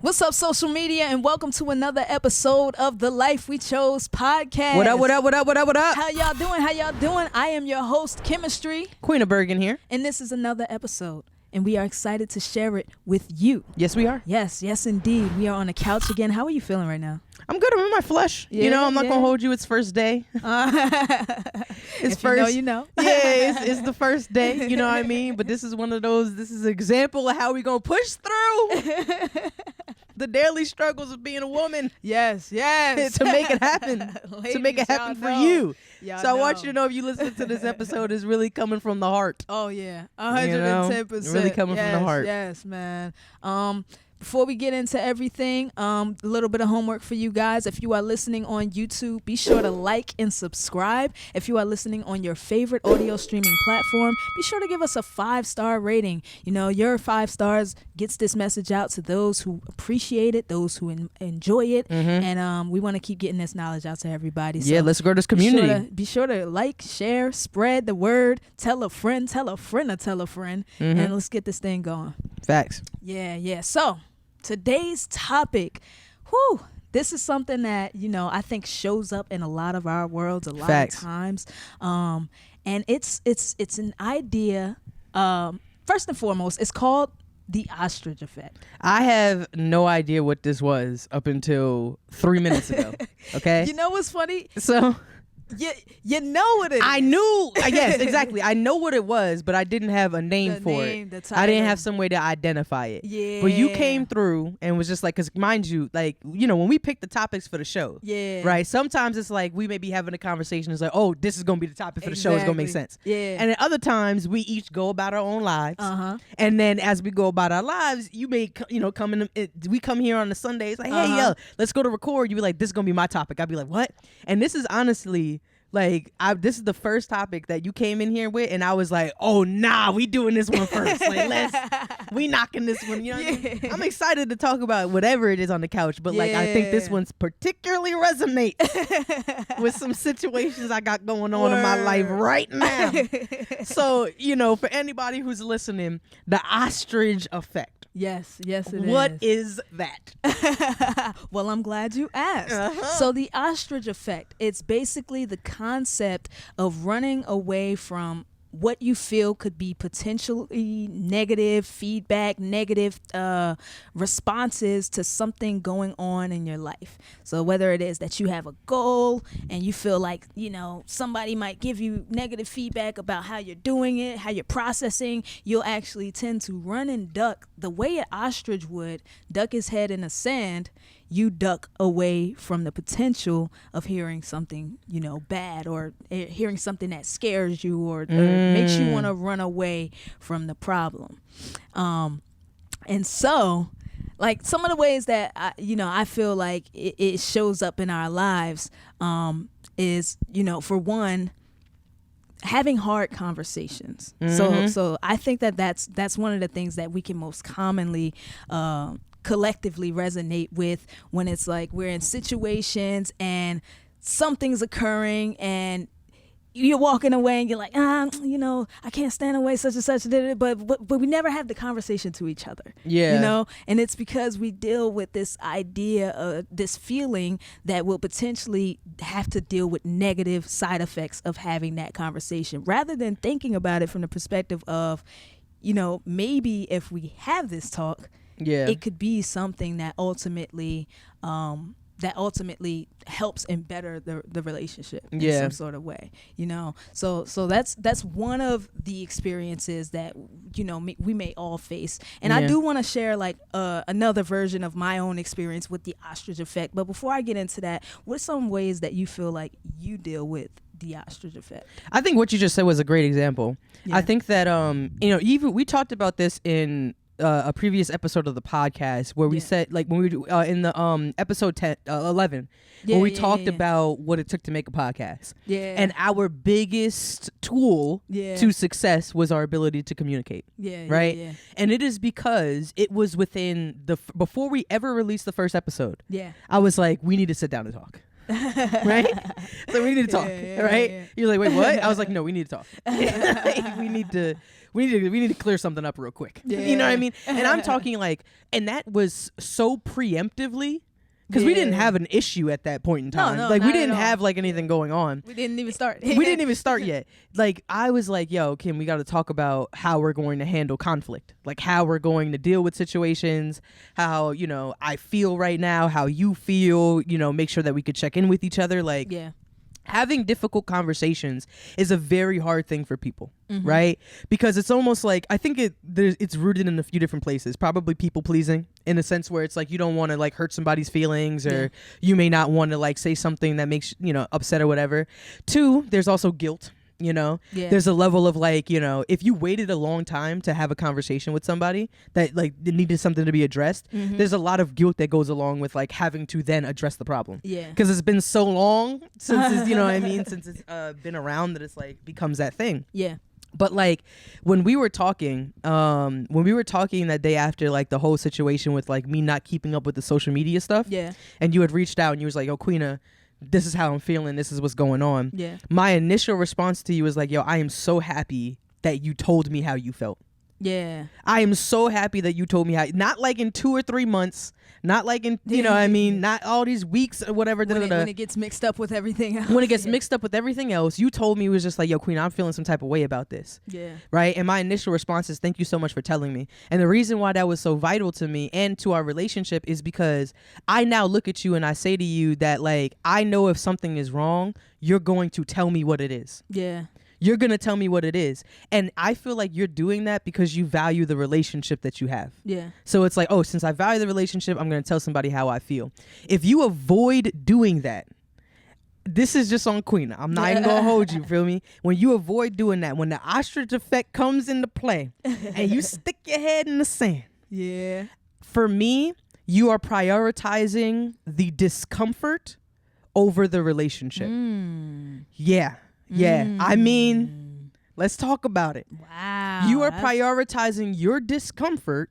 What's up, social media, and welcome to another episode of the Life We Chose podcast. What up, what up, what up, what up, what up? How y'all doing? How y'all doing? I am your host, Chemistry. Queen of Bergen here. And this is another episode, and we are excited to share it with you. Yes, we are. Yes, indeed. We are on the couch again. How are you feeling right now? I'm good. I'm in my flesh. Yeah, I'm not going to hold you. It's first day. It's if first. You know. Yeah, it's the first day. You know what I mean? But this is one of those, this is an example of how we going to push through the daily struggles of being a woman. Yes. To make it happen. Ladies, to make it happen for know. you. Y'all So I want you to know if you listen to this episode, it's really coming from the heart. Oh, yeah. 110%. Really coming from the heart. Yes, man. Before we get into everything, a little bit of homework for you guys. If you are listening on YouTube, be sure to like and subscribe. If you are listening on your favorite audio streaming platform, be sure to give us a 5-star rating. You know, your 5 stars gets this message out to those who appreciate it, those who enjoy it, and we want to keep getting this knowledge out to everybody. So let's grow this community. Be sure to like, share, spread the word, tell a friend to tell a friend, and let's get this thing going. Facts. Yeah. So today's topic, this is something that, I think shows up in a lot of our worlds a lot of times. And it's an idea. First and foremost, it's called the ostrich effect. I have no idea what this was up until 3 minutes ago. Okay. You know what's funny? So you know what it is. I knew, yes, exactly. I know what it was, but I didn't have a name for it. I didn't have some way to identify it. Yeah. But you came through and was just like, because mind you, like, when we pick the topics for the show, right? Sometimes it's like we may be having a conversation. It's like, oh, this is going to be the topic for the show. It's going to make sense. Yeah. And at other times, we each go about our own lives. And then as we go about our lives, you may, come in. We come here on the Sundays, like, hey, yo, let's go to record. You be like, this is going to be my topic. I'd be like, what? And this is honestly, like, this is the first topic that you came in here with, and I was like, oh, nah, we doing this one first. Like, we knocking this one. You know what I mean? I'm excited to talk about whatever it is on the couch, but like, I think this one's particularly resonates with some situations I got going on in my life right now. So, for anybody who's listening, the ostrich effect. Yes, it is. What is that? Well, I'm glad you asked. So the ostrich effect, it's basically the concept of running away from what you feel could be potentially negative feedback, negative responses to something going on in your life. So whether it is that you have a goal and you feel like, somebody might give you negative feedback about how you're doing it, how you're processing, you'll actually tend to run and duck the way an ostrich would duck his head in the sand. You duck away from the potential of hearing something, bad, or hearing something that scares you or makes you want to run away from the problem. And so, like, some of the ways that, I feel like it shows up in our lives is, for one, having hard conversations. So I think that's one of the things that we can most commonly collectively resonate with when it's like we're in situations and something's occurring and you're walking away and you're like, I can't stand away such and such, but we never have the conversation to each other. Yeah. And it's because we deal with this idea of this feeling that we'll potentially have to deal with negative side effects of having that conversation, rather than thinking about it from the perspective of, maybe if we have this talk, it could be something that ultimately helps and better the relationship in some sort of way, So that's one of the experiences that we may all face. And I do want to share like another version of my own experience with the ostrich effect. But before I get into that, what are some ways that you feel like you deal with the ostrich effect? I think what you just said was a great example. I think that even we talked about this in a previous episode of the podcast where we said, like, when we were in the episode 11 where we talked about what it took to make a podcast, and our biggest tool to success was our ability to communicate, and it is because it was within before we ever released the first episode, I was like, we need to sit down and talk. Right? So we need to talk, right? You're like, wait, what? I was like, no, we need to talk. we need to clear something up real quick. Yeah. You know what I mean? And I'm talking like, and that was so preemptively. Because we didn't have an issue at that point in time. No, like we not didn't at all. have like anything going on. We didn't even start. We didn't even start yet. Like I was like, yo, Kim, we got to talk about how we're going to handle conflict. Like how we're going to deal with situations, how, you know, I feel right now, how you feel, you know, make sure that we could check in with each other. Like having difficult conversations is a very hard thing for people, right? Because it's almost like, I think it's rooted in a few different places. Probably people pleasing, in a sense where it's like you don't want to like hurt somebody's feelings, or you may not want to like say something that makes, you know, upset or whatever. 2, there's also guilt. You know, there's a level of like, you know, if you waited a long time to have a conversation with somebody that like needed something to be addressed, there's a lot of guilt that goes along with like having to then address the problem. Yeah. Because it's been so long since it's, you know what I mean, since it's been around that it's like becomes that thing. Yeah. But like when we were talking that day after like the whole situation with like me not keeping up with the social media stuff. Yeah. And you had reached out and you was like, oh, Queena, this is how I'm feeling. This is what's going on. Yeah. My initial response to you was like, yo, I am so happy that you told me how you felt. Yeah. I am so happy that you told me how, not like in 2 or 3 months, not like in, you know what I mean, not all these weeks or whatever. When it gets mixed up with everything else. When it gets mixed up with everything else, you told me, it was just like, yo, Queen, I'm feeling some type of way about this. Yeah. Right? And my initial response is, thank you so much for telling me. And the reason why that was so vital to me and to our relationship is because I now look at you and I say to you that like, I know if something is wrong, you're going to tell me what it is. Yeah. You're going to tell me what it is. And I feel like you're doing that because you value the relationship that you have. Yeah. So it's like, oh, since I value the relationship, I'm going to tell somebody how I feel. If you avoid doing that, this is just on Queen. I'm not even going to hold you, feel me? When you avoid doing that, when the ostrich effect comes into play and you stick your head in the sand. Yeah. For me, you are prioritizing the discomfort over the relationship. Yeah. Yeah, I mean, let's talk about it. Wow. You are prioritizing your discomfort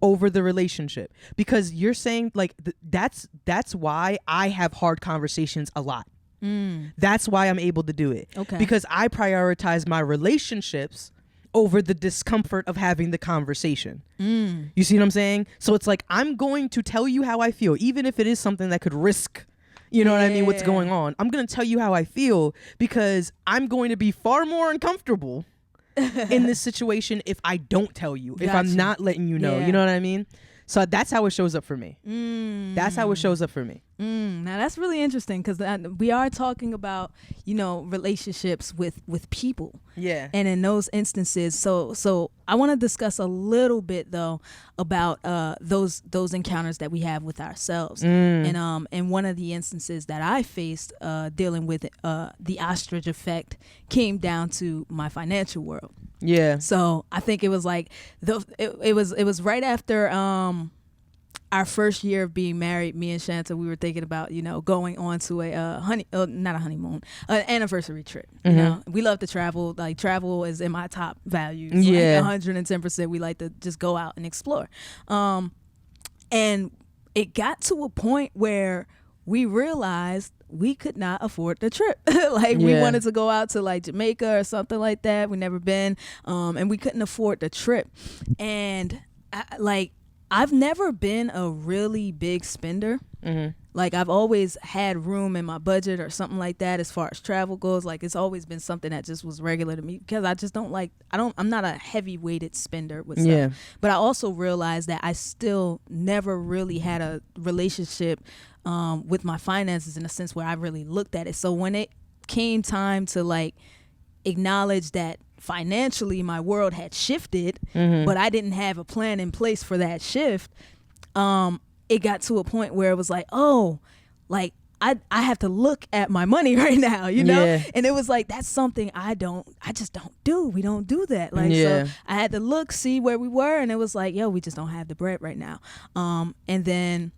over the relationship because you're saying like that's why I have hard conversations a lot. That's why I'm able to do it. Okay. Because I prioritize my relationships over the discomfort of having the conversation. You see what I'm saying? So it's like, I'm going to tell you how I feel, even if it is something that could risk, you know what I mean, what's going on. I'm going to tell you how I feel because I'm going to be far more uncomfortable in this situation if I don't tell you, if I'm not letting you know. You know what I mean? So that's how it shows up for me. That's how it shows up for me. Now that's really interesting because we are talking about, you know, relationships with people. Yeah. And in those instances, so I want to discuss a little bit though about those encounters that we have with ourselves. And one of the instances that I faced dealing with the ostrich effect came down to my financial world. Yeah. So I think it was like it was right after our first year of being married. Me and Shanta, we were thinking about, you know, going on to a not a honeymoon, an anniversary trip. You know, we love to travel. Like travel is in my top values. Yeah, like 110%. We like to just go out and explore. And it got to a point where we realized we could not afford the trip. We wanted to go out to like Jamaica or something like that. We never been. And we couldn't afford the trip. And I've never been a really big spender. Like I've always had room in my budget or something like that as far as travel goes. Like it's always been something that just was regular to me because I just don't like, I'm not a heavy weighted spender with stuff. Yeah. But I also realized that I still never really had a relationship with my finances in a sense where I really looked at it. So when it came time to like acknowledge that financially my world had shifted, but I didn't have a plan in place for that shift, it got to a point where it was like, oh, like I have to look at my money right now, you know? Yeah. And it was like, that's something I just don't do. We don't do that. Like, so I had to look, see where we were. And it was like, yo, we just don't have the bread right now. And then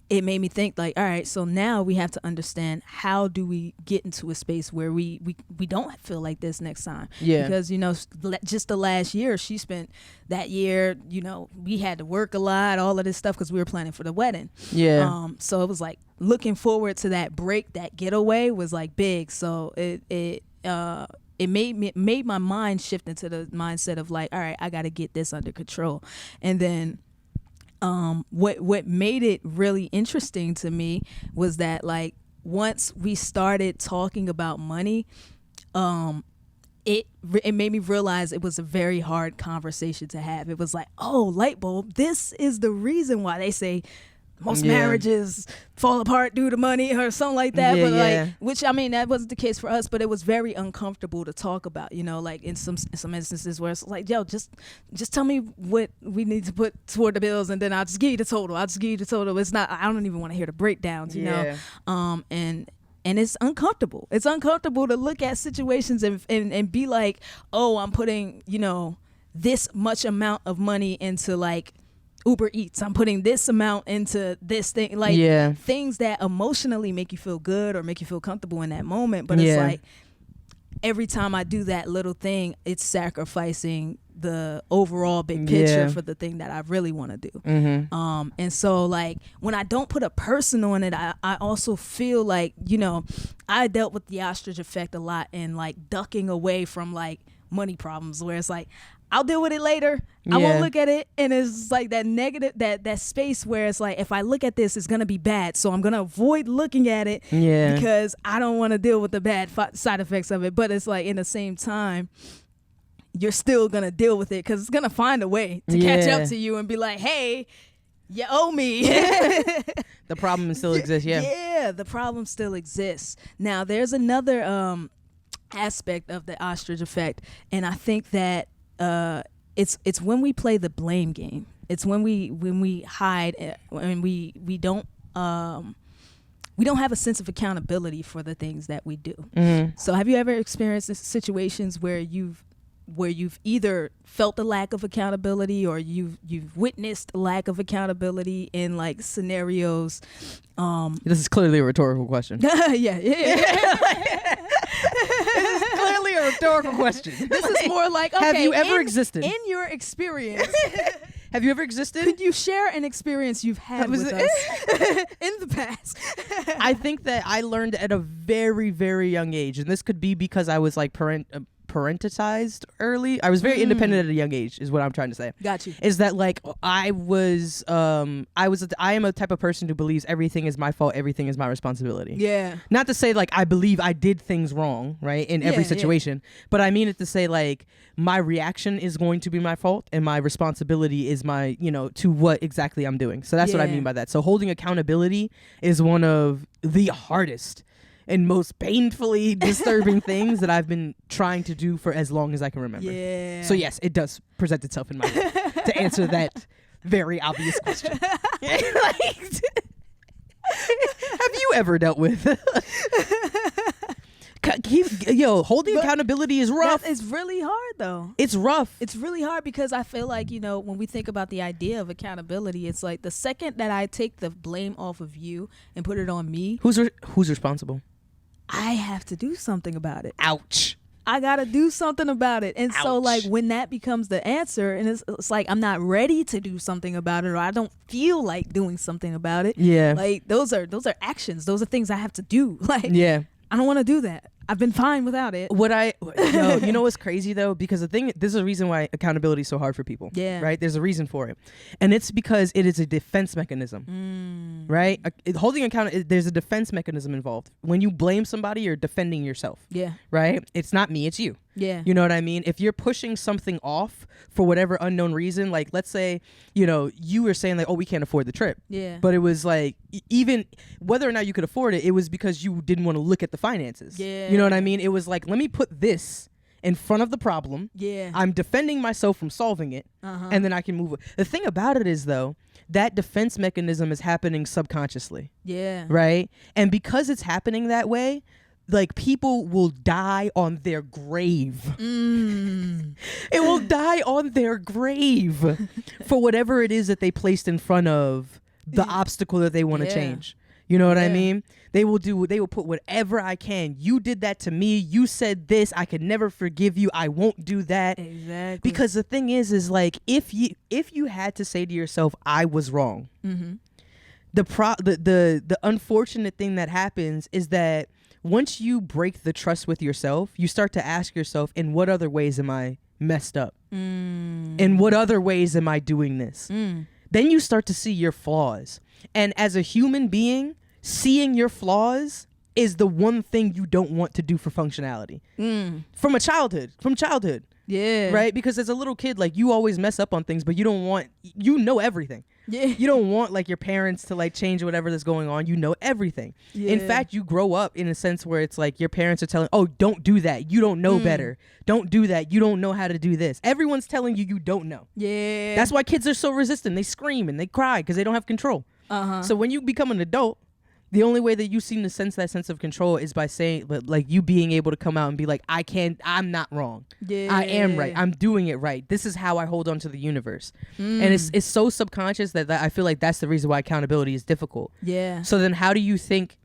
it made me think like, all right, so now we have to understand how do we get into a space where we don't feel like this next time. Yeah. Because, you know, just the last year she spent that year, you know, we had to work a lot, all of this stuff because we were planning for the wedding. Yeah. So it was like looking forward to that break, that getaway was like big. So it it made my mind shift into the mindset of like, all right, I got to get this under control. And then what made it really interesting to me was that like once we started talking about money, it made me realize it was a very hard conversation to have. It was like, oh, light bulb, this is the reason why they say most marriages fall apart due to money or something like that. But like, which I mean, that wasn't the case for us, but it was very uncomfortable to talk about, you know, like in some instances where it's like, yo, just tell me what we need to put toward the bills and then I'll just give you the total. It's not, I don't even want to hear the breakdowns, you know? And it's uncomfortable. It's uncomfortable to look at situations and be like, oh, I'm putting, you know, this much amount of money into like Uber Eats. I'm putting this amount into this thing. Like things that emotionally make you feel good or make you feel comfortable in that moment. But it's like every time I do that little thing, it's sacrificing the overall big picture for the thing that I really want to do. And so like when I don't put a person on it, I also feel like, you know, I dealt with the ostrich effect a lot and like ducking away from like money problems where it's like, I'll deal with it later. I won't look at it. And it's like that negative, that space where it's like, if I look at this, it's going to be bad. So I'm going to avoid looking at it because I don't want to deal with the bad side effects of it. But it's like in the same time, you're still going to deal with it because it's going to find a way to catch up to you and be like, hey, you owe me. The problem still exists. Yeah, the problem still exists. Now, there's another aspect of the ostrich effect. And I think that it's when we play the blame game. It's when we hide and we don't have a sense of accountability for the things that we do. So have you ever experienced situations where you've either felt the lack of accountability or you've witnessed a lack of accountability in like scenarios? This is clearly a rhetorical question. This is clearly a rhetorical question. This is more like, okay, have you ever existed? In your experience, have you ever existed? Could you share an experience you've had with us in the past? I think that I learned at a very, very young age, and this could be because I was like parentized early. I was very independent at a young age is what I'm trying to say. Got you. Is that like I am a type of person who believes everything is my fault, everything is my responsibility. Yeah. Not to say like I believe I did things wrong, right, in every situation, but I mean it to say like my reaction is going to be my fault and my responsibility is my, you know, to what exactly I'm doing. So that's what I mean by that. So holding accountability is one of the hardest and most painfully disturbing things that I've been trying to do for as long as I can remember. Yeah. So yes, it does present itself in my head to answer that very obvious question. Have you ever dealt with? Holding accountability is rough. It's really hard though. It's rough. It's really hard because I feel like, you know, when we think about the idea of accountability, it's like the second that I take the blame off of you and put it on me, who's responsible? I have to do something about it. Ouch. I gotta do something about it. And so like when that becomes the answer and it's like I'm not ready to do something about it or I don't feel like doing something about it. Yeah. Like those are actions. Those are things I have to do. Like I don't want to do that. I've been fine without it. You know what's crazy though? Because this is a reason why accountability is so hard for people. Yeah. Right? There's a reason for it. And it's because it is a defense mechanism. Right? Holding account, there's a defense mechanism involved. When you blame somebody, you're defending yourself. Yeah. Right? It's not me, it's you. Yeah. You know what I mean? If you're pushing something off for whatever unknown reason, like let's say, you know, you were saying like, oh, we can't afford the trip. Yeah. But it was like, even whether or not you could afford it, it was because you didn't want to look at the finances. Yeah. You know what I mean? It was like, let me put this in front of the problem. Yeah. I'm defending myself from solving it. And then I can move it. The thing about it is though, that defense mechanism is happening subconsciously. Yeah. Right? And because it's happening that way, like people will die on their grave. It will die on their grave for whatever it is that they placed in front of the obstacle that they want to change. You know what I mean? They will put whatever I can. You did that to me. You said this. I could never forgive you. I won't do that. Exactly. Because the thing is like if you had to say to yourself, I was wrong. The unfortunate thing that happens is that once you break the trust with yourself, you start to ask yourself, in what other ways am I messed up? In what other ways am I doing this? Then you start to see your flaws. And as a human being, seeing your flaws is the one thing you don't want to do for functionality. From childhood. Yeah. Right? Because as a little kid, like, you always mess up on things, but you don't want, you know everything. Yeah. You don't want, like, your parents to, like, change whatever that's going on. You know everything. Yeah. In fact, you grow up in a sense where it's like your parents are telling, oh, don't do that. You don't know better. Don't do that. You don't know how to do this. Everyone's telling you you don't know. Yeah. That's why kids are so resistant. They scream and they cry because they don't have control. So when you become an adult, the only way that you seem to sense that sense of control is by saying, but like, you being able to come out and be like, I'm not wrong. Yeah. I am right. I'm doing it right. This is how I hold on to the universe. And it's so subconscious that I feel like that's the reason why accountability is difficult. Yeah. So then how do you think,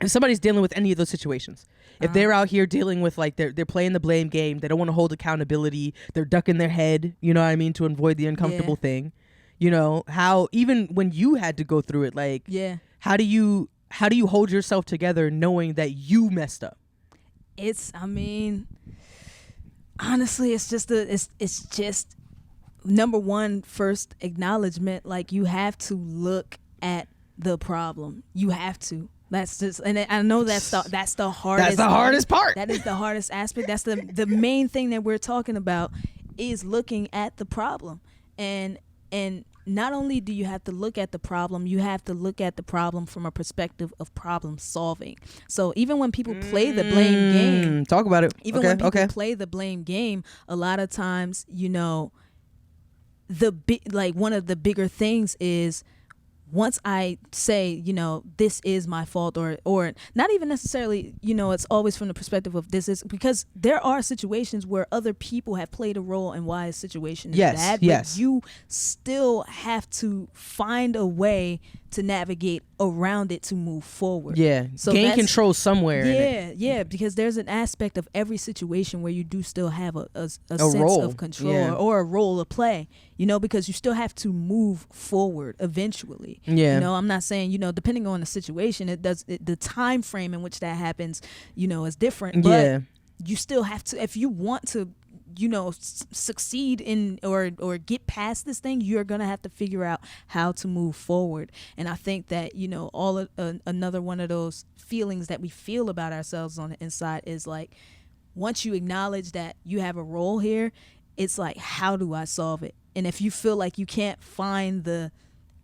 if somebody's dealing with any of those situations, if they're out here dealing with, like, they're playing the blame game, they don't want to hold accountability, they're ducking their head, you know what I mean, to avoid the uncomfortable thing, you know, how, even when you had to go through it, like, how do you hold yourself together knowing that you messed up? Honestly, it's just number one, first acknowledgement. Like, you have to look at the problem. You have to. That's just, and I know that's the hardest. That's the hardest part. That is the hardest aspect. That's the main thing that we're talking about, is looking at the problem. And not only do you have to look at the problem, you have to look at the problem from a perspective of problem solving. So even when people play the blame game, talk about it. Even when people play the blame game, a lot of times, you know, one of the bigger things is, once I say, you know, this is my fault, or not even necessarily, you know, it's always from the perspective of this is, because there are situations where other people have played a role in why a situation is bad, but you still have to find a way to navigate around it to move forward. Yeah, so gain control somewhere. Yeah, because there's an aspect of every situation where you do still have a sense role of control or a role to play, you know, because you still have to move forward eventually. Yeah. You know, I'm not saying, you know, depending on the situation, the time frame in which that happens, you know, is different, but you still have to, if you want to, you know, succeed in or get past this thing, you're gonna have to figure out how to move forward. And I think that, you know, another one of those feelings that we feel about ourselves on the inside is like, once you acknowledge that you have a role here, it's like, how do I solve it? And if you feel like you can't find the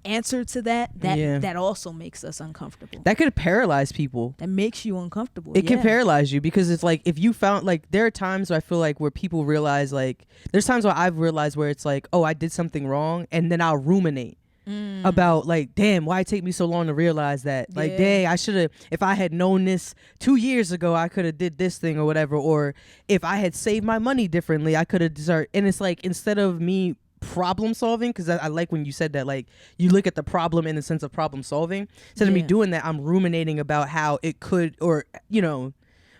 answer to that also makes us uncomfortable. That could paralyze people. That makes you uncomfortable. It can paralyze you, because it's like, if you found, like, there are times where I feel like where people realize, like, there's times where I've realized where it's like, oh, I did something wrong, and then I'll ruminate about, like, damn, why it take me so long to realize that? Like, dang, I should have, if I had known this 2 years ago, I could have did this thing or whatever, or if I had saved my money differently, I could have deserved. And it's like, instead of me problem solving, because I like when you said that, like, you look at the problem in the sense of problem solving, instead of me doing that, I'm ruminating about how it could, or, you know,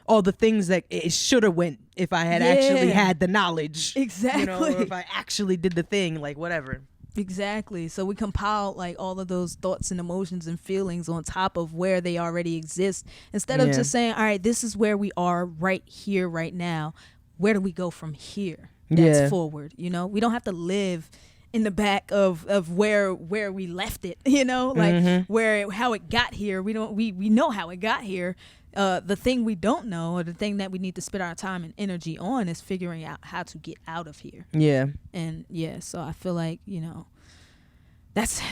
all the things that it should have went if I had actually had the knowledge, exactly, you know, or if I actually did the thing, like, whatever. Exactly. So we compile, like, all of those thoughts and emotions and feelings on top of where they already exist, instead of just saying, all right, this is where we are right here, right now. Where do we go from here? That's forward. You know, we don't have to live in the back of where we left it, you know, like how it got here. We know how it got here. The thing we don't know, or the thing that we need to spend our time and energy on, is figuring out how to get out of here. Yeah. And so I feel like, you know, it's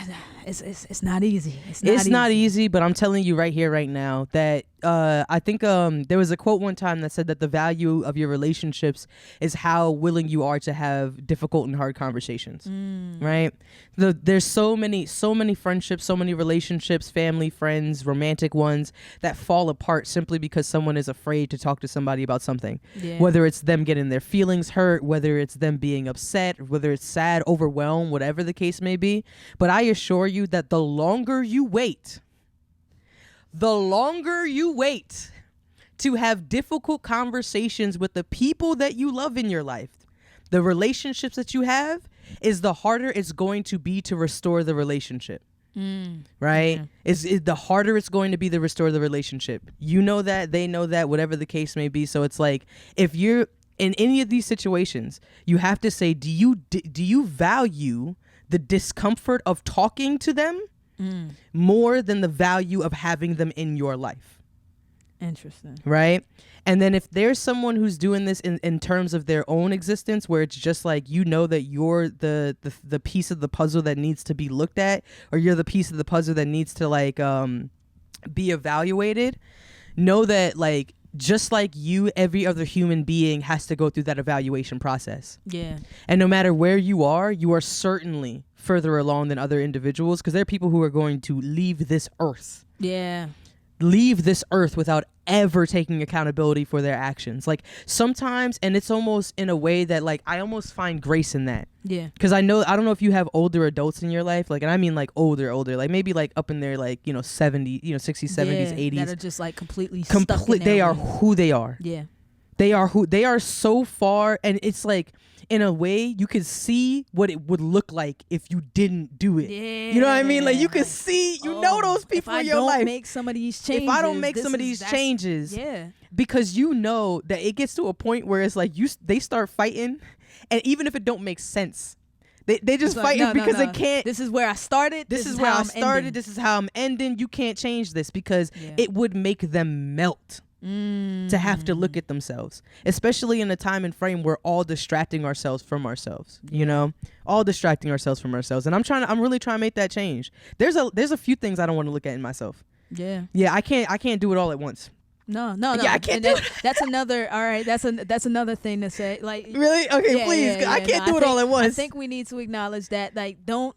not easy. It's not easy, but I'm telling you right here, right now, that I think there was a quote one time that said that the value of your relationships is how willing you are to have difficult and hard conversations. Right? There's so many friendships, so many relationships, family, friends, romantic ones, that fall apart simply because someone is afraid to talk to somebody about something. Whether it's them getting their feelings hurt, whether it's them being upset, whether it's sad, overwhelmed, whatever the case may be. But I assure you that the longer you wait to have difficult conversations with the people that you love in your life, the relationships that you have, is the harder it's going to be to restore the relationship. Right? It's the harder it's going to be to restore the relationship. You know that, they know that, whatever the case may be. So it's like, if you're in any of these situations, you have to say, do you value the discomfort of talking to them more than the value of having them in your life? Interesting. Right? And then if there's someone who's doing this in terms of their own existence, where it's just like, you know that you're the piece of the puzzle that needs to be looked at, or you're the piece of the puzzle that needs to like be evaluated, know that like, just like you, every other human being has to go through that evaluation process. Yeah. And no matter where you are certainly further along than other individuals, because there are people who are going to leave this earth. Yeah. Leave this earth without ever taking accountability for their actions. Like sometimes, and it's almost in a way that like I almost find grace in that. Yeah. Because I don't know if you have older adults in your life, like, and I mean like older, like maybe like up in their like, 70, 60s, 70s, 80s. That are just like completely stuck in they their are ways. who they are. Yeah. They are so far, and it's like, in a way, you could see what it would look like if you didn't do it. Yeah. You know what I mean? Like you could see, know those people in your life. If I don't make some of these changes. If I don't make some of these changes. Yeah. Because you know that it gets to a point where it's like they start fighting, and even if it don't make sense, they just fighting because they can't. This is where I started. This is where I started. This is how I'm ending. You can't change this because it would make them melt. To have to look at themselves, especially in a time and frame where all distracting ourselves from ourselves, all distracting ourselves from ourselves. And I'm really trying to make that change. There's a few things I don't want to look at in myself. Yeah. I can't do it all at once. No. Yeah, I can't do it. That's another. All right, that's another thing to say. Like, really? Okay, please. I can't do it all at once. I think we need to acknowledge that. Like, don't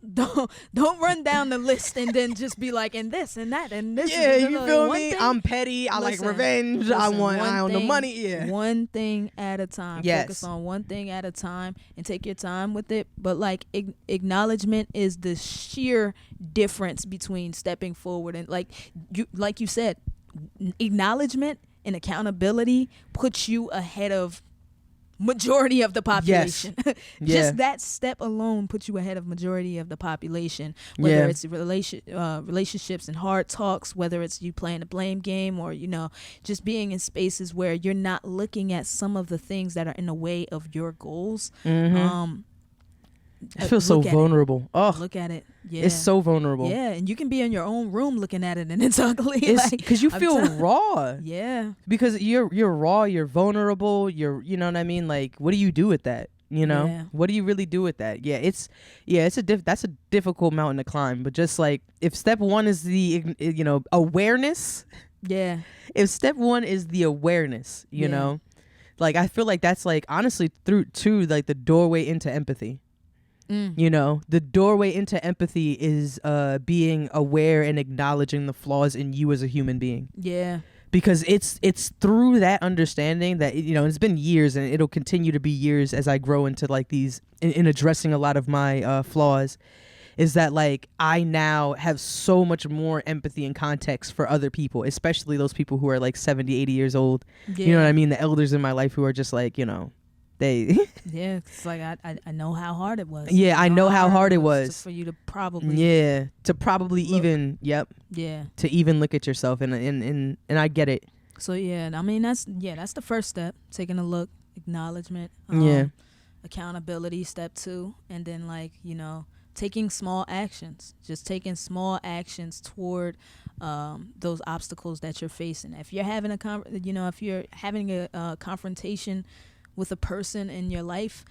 run down the list and then just be like, and this and that and this. Yeah, you feel me? I'm petty. I like revenge. I want the money. Yeah. One thing at a time. Yes. Focus on one thing at a time and take your time with it. But like acknowledgement is the sheer difference between stepping forward and like you said. Acknowledgement and accountability puts you ahead of majority of the population. Yes. Just that step alone puts you ahead of majority of the population, whether it's relationships and hard talks, whether it's you playing a blame game or just being in spaces where you're not looking at some of the things that are in the way of your goals. I feel so vulnerable. Oh, look at it. Yeah, it's so vulnerable. Yeah, and you can be in your own room looking at it, and it's ugly. It's because you feel raw. Yeah, because you're raw. You're vulnerable. You know what I mean. Like, what do you do with that? What do you really do with that? That's a difficult mountain to climb. But just like if step one is the awareness. Yeah. If step one is the awareness, you know, like I feel like that's like honestly through to like the doorway into empathy. The doorway into empathy is being aware and acknowledging the flaws in you as a human being. Yeah. Because it's through that understanding that it's been years, and it'll continue to be years as I grow into like these in addressing a lot of my flaws, is that like I now have so much more empathy and context for other people, especially those people who are like 70, 80 years old. Yeah. You know what I mean? The elders in my life who are just like, they it's like I know how hard it was. Yeah, I know how hard it was for you to probably even to even look at yourself and I get it. So I mean that's the first step, taking a look, acknowledgement, accountability, step 2, and then like taking small actions, just taking small actions toward those obstacles that you're facing. If you're having a confrontation with a person in your life,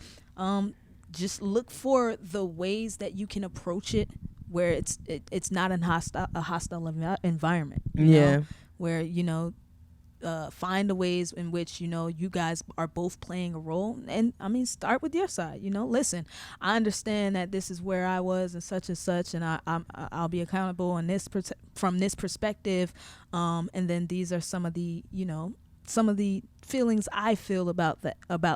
just look for the ways that you can approach it where it's not a hostile environment. You know? Where find the ways in which you guys are both playing a role, and I mean start with your side. Listen, I understand that this is where I was and such, and I'll be accountable on this from this perspective, and then these are some of the feelings I feel about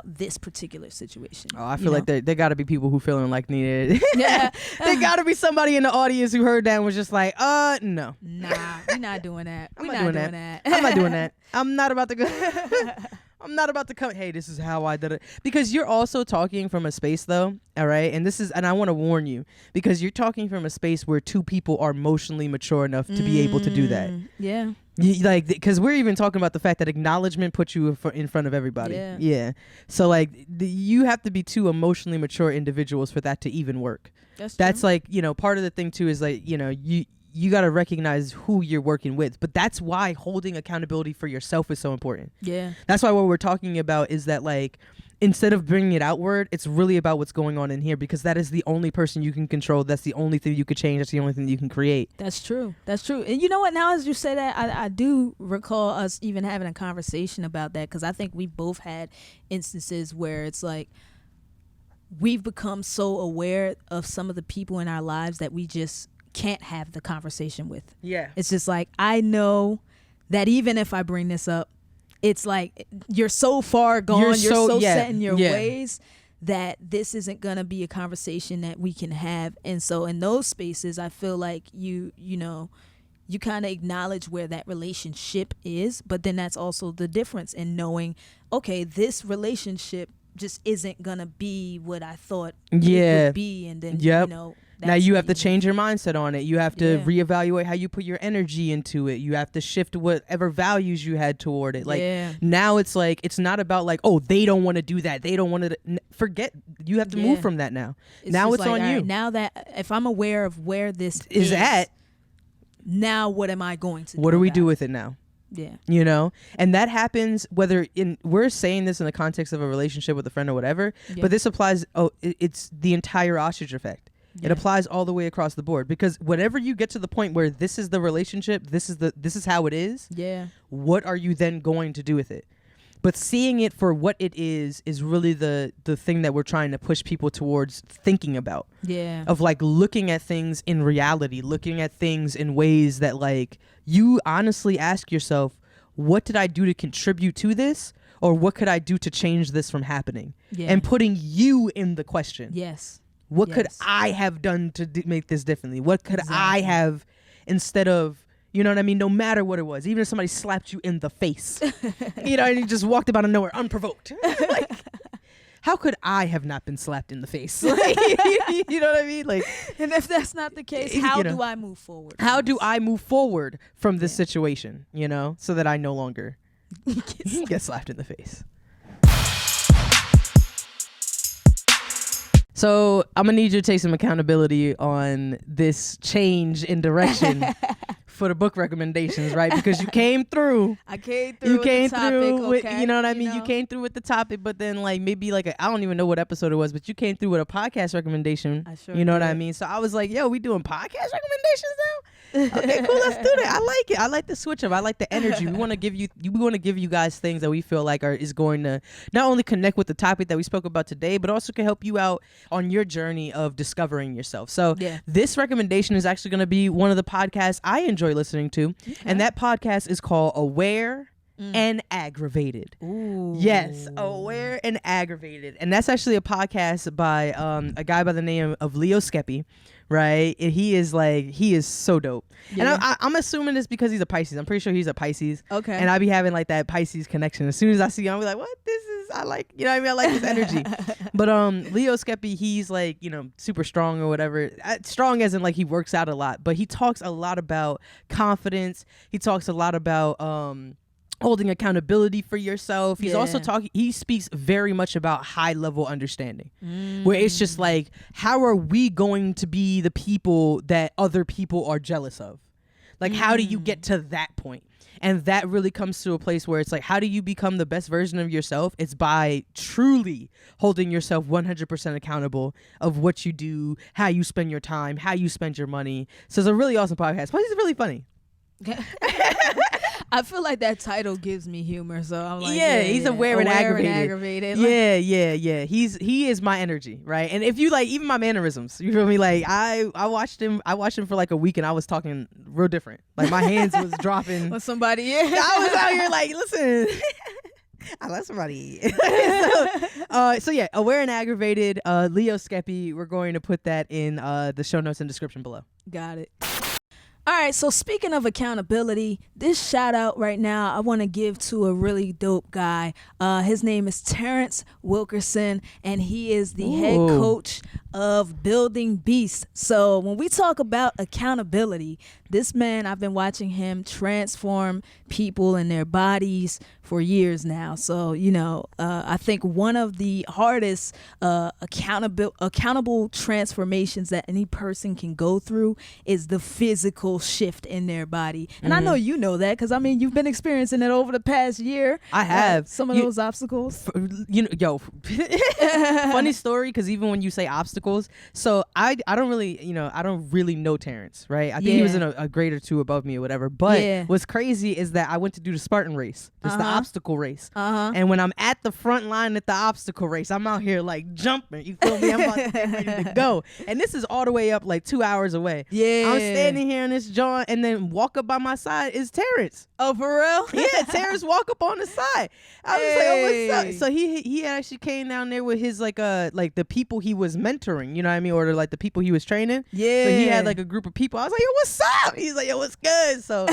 this particular situation. Oh, I feel like there got to be people who feeling like needed. Yeah, there got to be somebody in the audience who heard that and was just like, no. Nah, we're not doing that. I'm not doing that. I'm not about to go. I'm not about to come, hey, this is how I did it. Because you're also talking from a space, though, all right? And I want to warn you, because you're talking from a space where two people are emotionally mature enough to be able to do that. Yeah. Because we're even talking about the fact that acknowledgement puts you in front of everybody. Yeah. So, like, you have to be two emotionally mature individuals for that to even work. That's like, you know, part of the thing, too, is, like, you know, you got to recognize who you're working with. But that's why holding accountability for yourself is so important. Yeah. That's why what we're talking about is that, like, instead of bringing it outward, it's really about what's going on in here, because that is the only person you can control. That's the only thing you could change. That's the only thing you can create. That's true. And you know what? Now, as you say that, I do recall us even having a conversation about that, because I think we both had instances where it's like we've become so aware of some of the people in our lives that we just can't have the conversation with. Yeah. It's just like, I know that even if I bring this up, it's like you're so far gone, you're so set in your ways that this isn't gonna be a conversation that we can have. And so in those spaces, I feel like you kind of acknowledge where that relationship is, but then that's also the difference in knowing, okay, this relationship just isn't gonna be what I thought it would be. And then you know, now you have to change your mindset on it. You have to reevaluate how you put your energy into it. You have to shift whatever values you had toward it. Like now it's like, it's not about like, oh, they don't want to do that. They don't want to forget. You have to move from that now. Now it's like, on you. Now that if I'm aware of where this is at, now what am I going to do? What do we do with it now? Yeah. You know, and that happens whether we're saying this in the context of a relationship with a friend or whatever, but this applies. It's the entire ostrich effect. It applies all the way across the board, because whenever you get to the point where this is the relationship, this is how it is. Yeah. What are you then going to do with it? But seeing it for what it is really the thing that we're trying to push people towards thinking about. Yeah. Of like looking at things in reality, looking at things in ways that like you honestly ask yourself, what did I do to contribute to this? Or what could I do to change this from happening? Yeah. And putting you in the question. Yes. What could I have done to make this differently? What could I have, instead of, you know what I mean? No matter what it was, even if somebody slapped you in the face, you know, and you just walked up out of nowhere unprovoked. Like, how could I have not been slapped in the face? Like, you know what I mean? Like, and if that's not the case, how do I move forward? How do I move forward from this situation, you know, so that I no longer get slapped in the face? So I'm going to need you to take some accountability on this change in direction for the book recommendations, right? Because you came through. I came through. You came through with, you know what I mean? You came through with the topic, but then like maybe like I don't even know what episode it was, but you came through with a podcast recommendation. I sure. You know what I mean? So I was like, yo, we doing podcast recommendations now? Okay, cool. Let's do that. I like it. I like the switch up. I like the energy. We want to give you guys things that we feel like is going to not only connect with the topic that we spoke about today, but also can help you out on your journey of discovering yourself. So this recommendation is actually going to be one of the podcasts I enjoy listening to, and that podcast is called Aware and Aggravated. Ooh. Yes, Aware and Aggravated. And that's actually a podcast by a guy by the name of Leo Skeppy, right? And he is so dope. Yeah. And I'm assuming it's because he's a Pisces. I'm pretty sure he's a Pisces. Okay. And I be having like that Pisces connection. As soon as I see him, I'll be like, what? I like, you know what I mean? I like his energy. But Leo Skeppy, he's like, you know, super strong or whatever. Strong as in like he works out a lot. But he talks a lot about confidence. He talks a lot about holding accountability for yourself. He's also he speaks very much about high level understanding, where it's just like, how are we going to be the people that other people are jealous of? Like, how do you get to that point? And that really comes to a place where it's like, how do you become the best version of yourself? It's by truly holding yourself 100% accountable of what you do, how you spend your time, how you spend your money. So it's a really awesome podcast. Plus, it's really funny. I feel like that title gives me humor, so I'm like, he's aware and aggravated. Yeah. He is my energy, right? And if you like, even my mannerisms, you feel me? Like I watched him for like a week, and I was talking real different. Like my hands was dropping. With somebody, I was out here like, listen. I love somebody. So yeah, Aware and Aggravated, Leo Skeppy. We're going to put that in the show notes and description below. Got it. All right, so speaking of accountability, this shout out right now I want to give to a really dope guy. His name is Terrence Wilkerson, and he is the head coach of Building Beast. So when we talk about accountability, this man, I've been watching him transform people and their bodies for years now. So, I think one of the hardest accountable transformations that any person can go through is the physical shift in their body. And I know you know that because, you've been experiencing it over the past year. I have. Some of those obstacles. Funny story, because even when you say obstacles, so I don't really, I don't really know Terrence, right? I think he was in a grade or two above me or whatever. But what's crazy is that I went to do the Spartan race. It's the obstacle race. And when I'm at the front line at the obstacle race, I'm out here like jumping. You feel me? I'm about to get ready to go. And this is all the way up like 2 hours away. Yeah. I'm standing here in this joint, and then walk up by my side is Terrence. Oh, for real? Yeah, Terrence walk up on the side. I was like, oh, what's up? So he actually came down there with his like the people he was mentoring, you know what I mean? Or like the people he was training. Yeah. So he had like a group of people. I was like, yo, what's up? He's like, yo, what's good? So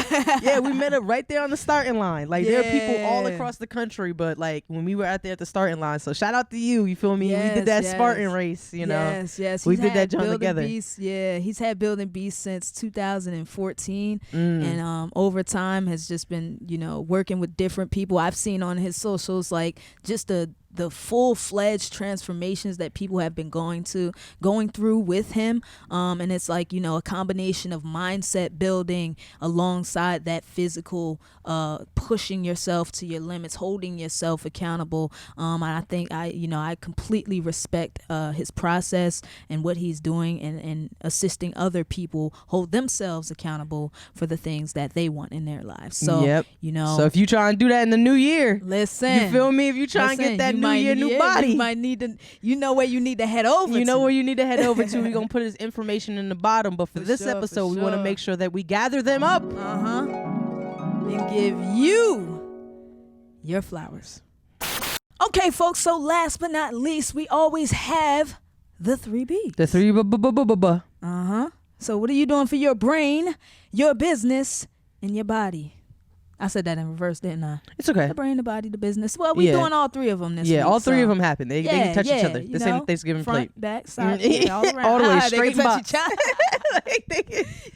yeah, we met up right there on the starting line. Like there are people all across the country, but like when we were out there at the starting line. So shout out to you. You feel me? We did that Spartan race, Yes. We did that joint together. Beast, he's had Building Beast since 2014. And over time has just been, working with different people. I've seen on his socials like just the full-fledged transformations that people have been going through with him, and it's like a combination of mindset building alongside that physical pushing yourself to your limits, holding yourself accountable. And I think I completely respect his process and what he's doing, and assisting other people hold themselves accountable for the things that they want in their lives. So so if you try and do that in the new year, listen, you feel me? If you try and get that new year, new body, you might need to, where you need to head over. You know where you need to head over to. We're gonna put his information in the bottom, but for this episode, we want to make sure that we gather them up, and give you your flowers. Okay, folks. So last but not least, we always have the 3Bs. The 3 So what are you doing for your brain, your business, and your body? I said that in reverse, didn't I? It's okay. The brain, the body, the business. Well, we're doing all three of them this week. Yeah, all three of them happen. They can touch each other. This ain't Thanksgiving front, plate. Back, side, all around. All the way straight box.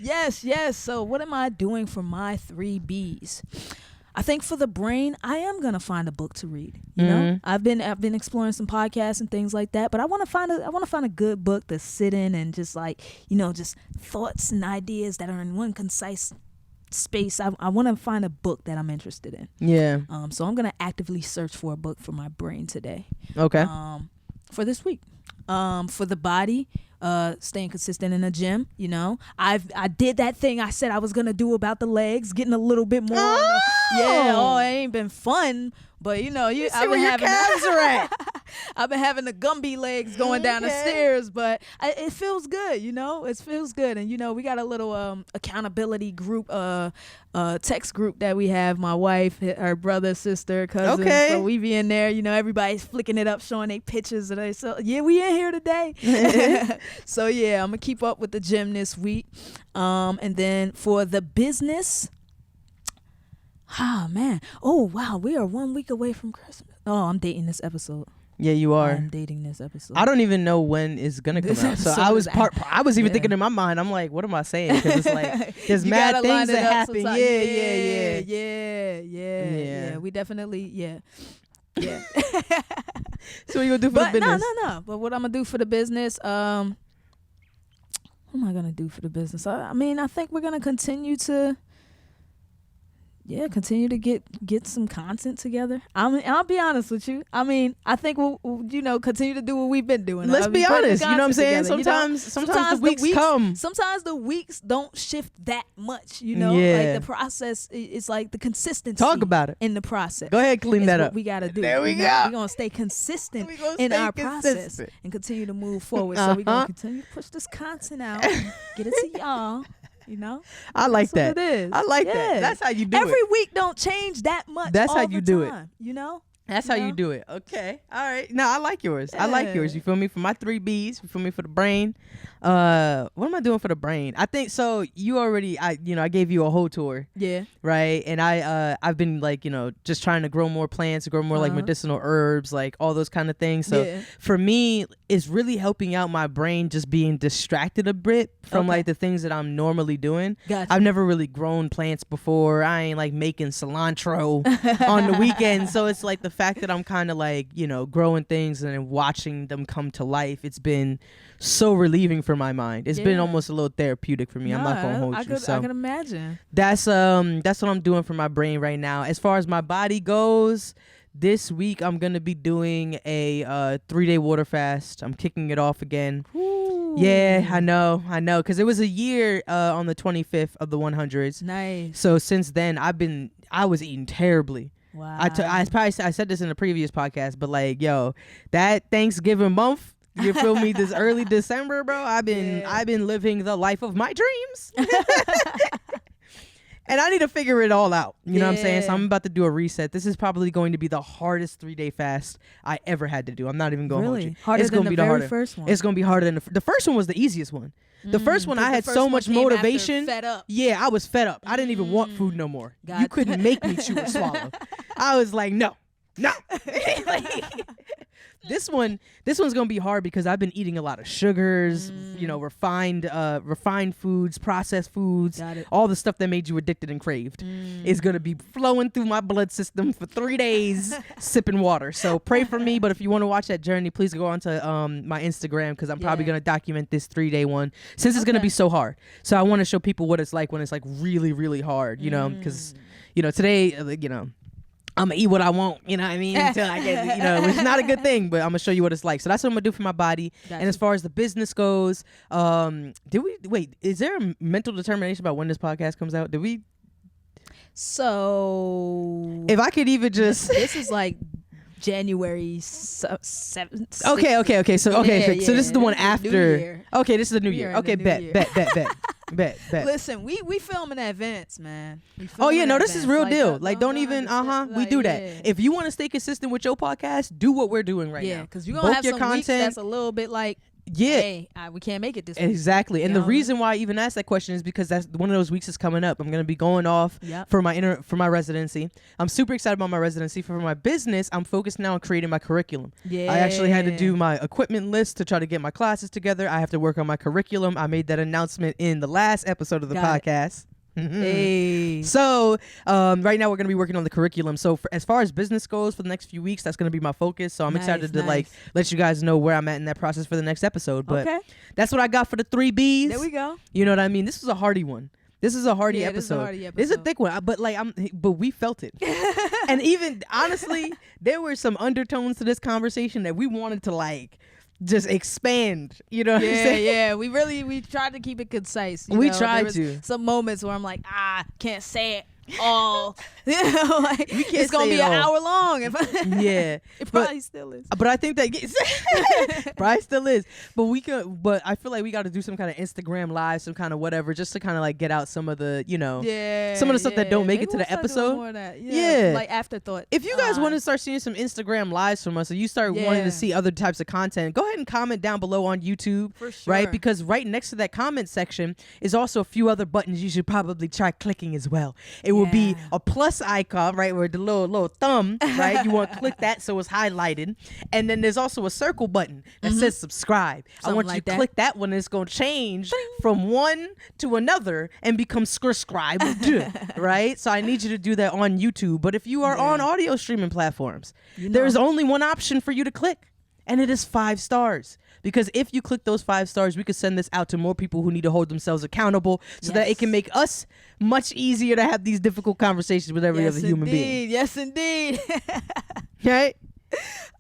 Yes. So what am I doing for my 3Bs? I think for the brain, I am gonna find a book to read. You know, I've been exploring some podcasts and things like that, but I want to find a good book to sit in and just like just thoughts and ideas that are in one concise space. I want to find a book that I'm interested in. Yeah. So I'm gonna actively search for a book for my brain today. Okay. For this week. For the body, staying consistent in the gym. I did that thing I said I was gonna do about the legs, getting a little bit more. It ain't been fun, but I've been having calves are at. I've been having the Gumby legs going down the stairs, but it feels good. It feels good, and we got a little accountability group, text group that we have. My wife, her brother, sister, cousin. Okay. So we be in there. Everybody's flicking it up, showing their pictures, and so we in here today. So I'm gonna keep up with the gym this week, and then for the business. Man. Oh, wow. We are 1 week away from Christmas. Oh, I'm dating this episode. Yeah, you are. I'm dating this episode. I don't even know when it's going to come out. So I was even thinking in my mind, I'm like, what am I saying? Because it's like, there's mad things that happen. Yeah. We definitely, Yeah. So what you going to do for the business? No. But what I'm going to do for the business, what am I going to do for the business? I think we're going to continue to get some content together. I'll be honest with you. I think we'll continue to do what we've been doing. Let's be honest. You know what I'm saying? Together, sometimes the weeks come. Sometimes the weeks don't shift that much. Like the process. It's like the consistency. Talk about it in the process. Go ahead, clean that up. We gotta do. There we go. We're gonna stay consistent in our process and continue to move forward. So we're gonna continue to push this content out, get it to y'all. I like that. It is. I like that. That's how you do it. Every week don't change that much. That's how you do it. That's how you do it. Okay. All right. No, I like yours. I like yours. You feel me? For my 3 B's. You feel me? For the brain. What am I doing for the brain? I think so. You already, I gave you a whole tour. Yeah. Right. And I've been like, just trying to grow more plants, grow more like medicinal herbs, like all those kind of things. So for me, it's really helping out my brain just being distracted a bit from like the things that I'm normally doing. Gotcha. I've never really grown plants before. I ain't like making cilantro on the weekend. So it's like the fact that I'm kind of like, growing things and then watching them come to life. It's been so relieving for my mind. It's been almost a little therapeutic for me. I'm not gonna hold you. So I can imagine. That's what I'm doing for my brain right now. As far as my body goes, this week I'm gonna be doing a 3-day water fast. I'm kicking it off again. Ooh. Yeah, I know, because it was a year on the 25th of the 100s. Nice. So since then, I was eating terribly. Wow. I said this in a previous podcast, but like, that Thanksgiving month, you feel me? This early December, bro. I've been living the life of my dreams. And I need to figure it all out. You know what I'm saying? So I'm about to do a reset. This is probably going to be the hardest 3-day fast I ever had to do. I'm not even going to hold you. Harder it's than gonna the be very first one. It's going to be harder than the first one was the easiest one. The first one I had so much motivation. Fed up. Yeah, I was fed up. I didn't even want food no more. You couldn't make me chew or swallow. I was like, no. This one's gonna be hard because I've been eating a lot of sugars, refined foods, processed foods, all the stuff that made you addicted and craved is gonna be flowing through my blood system for 3 days, sipping water. So pray for me. But if you want to watch that journey, please go onto my Instagram because I'm probably gonna document this 3-day one since it's gonna be so hard. So I want to show people what it's like when it's like really, really hard. Because today, I'm gonna eat what I want, you know what I mean? Until I get, which is not a good thing, but I'm gonna show you what it's like. So that's what I'm gonna do for my body. And as far as the business goes, is there a mental determination about when this podcast comes out? So if I could even just this is like January 7th. Okay. So this is the one after. Okay, this is the new year. Okay, bet. Listen, we film in advance, man. This is real deal. Like, don't even. We do that. Yeah. If you want to stay consistent with your podcast, do what we're doing right now. Yeah, because you're gonna have some weeks that's a little bit like. Yeah, hey, we can't make it this week. Exactly. And the reason why I even asked that question is because that's one of those weeks is coming up. I'm going to be going off for my residency. I'm super excited about my residency. For my business, I'm focused now on creating my curriculum. Yeah. I actually had to do my equipment list to try to get my classes together. I have to work on my curriculum. I made that announcement in the last episode of the podcast. Hey. So right now we're gonna be working on the curriculum. So as far as business goes for the next few weeks, that's gonna be my focus. So I'm excited to let you guys know where I'm at in that process for the next episode. But that's what I got for the 3 B's. There we go. You know what I mean? This is a hardy one. This is a hardy episode. This is a thick one, but we felt it. And even honestly, there were some undertones to this conversation that we wanted to just expand, you know what I'm saying? Yeah, we tried to keep it concise. We tried to. Some moments where I'm like, can't say it all. It's gonna be an hour long. It probably still is. But I think that probably still is. But I feel like we got to do some kind of Instagram live, some kind of whatever, just to kind of get out some of the some of the stuff that don't make it to the episode. More of that. Yeah, like afterthought. If you guys want to start seeing some Instagram lives from us, or you start wanting to see other types of content, go ahead and comment down below on YouTube. For sure. Right, because right next to that comment section is also a few other buttons you should probably try clicking as well. It will be a plus icon, right, where the little thumb, right? You want to click that so it's highlighted. And then there's also a circle button that says subscribe. I want you to click that one, and it's going to change from one to another and become subscribed, right? So I need you to do that on YouTube. But if you are on audio streaming platforms, there's only one option for you to click, and it is 5 stars. Because if you click those 5 stars, we could send this out to more people who need to hold themselves accountable so that it can make us much easier to have these difficult conversations with every other human being. Yes, indeed. Okay?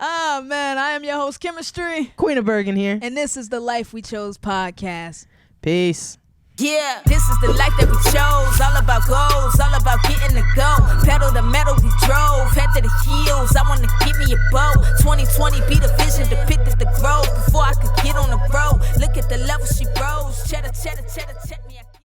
Oh, man. I am your host, Chemistry. Queen of Bergen here. And this is the Life We Chose podcast. Peace. Yeah, this is the life that we chose. All about goals, all about getting the go. Pedal the metal, we drove. Head to the heels, I wanna give me a bow. 2020 be the vision, depicted the growth. Before I could get on the road, look at the level she rose. Cheddar, cheddar, cheddar, cheddar.